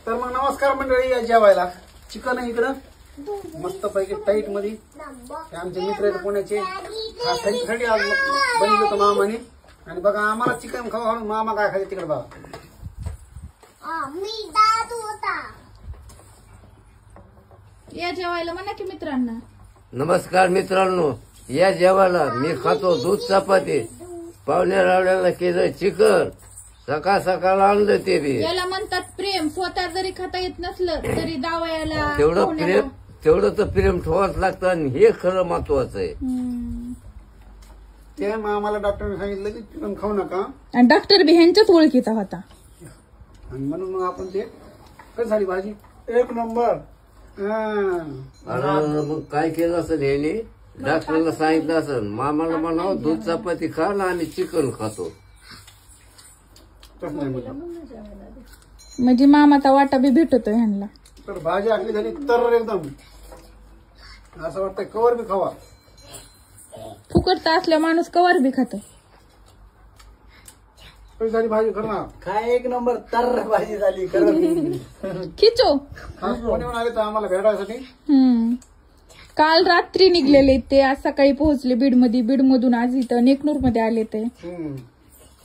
तर मग नमस्कार मंडळी, या जेवायला चिकन आहे इकडं मस्त पैकी टाईट मध्ये. हे आमचे मित्र आहेत पुण्याचे, खायसाठी आज बनवलं होतं मामाने. आणि बघा आम्हाला चिकन खाऊ, मामा काय खायचं तिकडे बघा. या जेवायला म्हणा की मित्रांना. नमस्कार मित्रांनो, या जेवायला मी खातो दूध चपाती, पाहुण्या रावड्याला केलं चिकन, सकाळ सकाळ आणलं ते बी. याला म्हणतात प्रेम. स्वतः जरी खाता येत नसलं तरी दावायला तेवढं प्रेम, तेवढं तर प्रेम ठेवाच लागतं आणि हे खरं महत्वाचं आहे. ते आम्हाला डॉक्टरने सांगितलं की चिकन खाऊ नका, आणि डॉक्टर बी ह्यांच्याच ओळखीचा होता. आणि म्हणून मग आपण ते कशी झाली भाजी एक नंबर. अरे मग काय केलं असेल ह्याने, डॉक्टरला सांगितलं असेल मामाला म्हणावं दूध चपाती खा ना आम्ही चिकन खातो. तसं नाही म्हणलं. म्हणजे मामाचा वाटा बी भेटतोय ह्यांना. तर भाजी आपली झाली तर एकदम असं वाटतं कवर बी खावा. फुकटता असल्या माणूस कवर बी खात. कशी झाली भाजी करणार काय एक नंबर तर भाजी झाली खिचो. कोणी आले तर आम्हाला भेटायसाठी. काल रात्री निघलेले ते, आज सकाळी पोहोचले बीडमध्ये. बीडमधून आज इथं नेकनूर मध्ये आले ते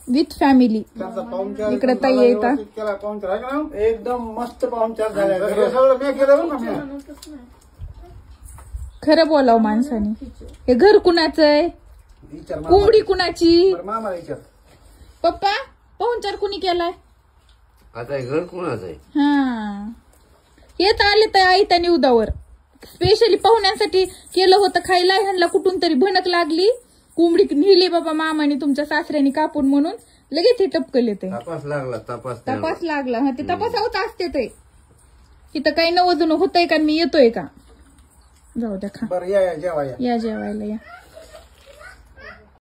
विथ फॅमिली. त्यांचा पाहुणचार इकडे ताई येतात. केला पाहुणचार आहे का ना? एकदम मस्त पाहुणचार झाला. हे सगळं मी केलं बरं ना मी. खरं बोलाव माणसाने. हे घर कुणाचं आहे, विचार कोंबडी कुणाची. मामा विचार. पप्पा पाहुणचार कुणी केलाय? आता हे घर कोणाचं आहे? हा, येत आले तर आई त्या निवदावर स्पेशली पाहुण्यांसाठी केलं होतं खायला. ह्यांना कुठून तरी भणक लागली, कोंबडी नेली बाबा मामाने तुमच्या सासऱ्याने कापून, म्हणून लगेच हे टपकले ते. तपास लागला, तपास लागला. हा, ते तपासावत असते ते. इथं काही नवजून होतंय का, मी येतोय का. जाऊ द्या खा. बरं या जेवा या. या जेवायला या.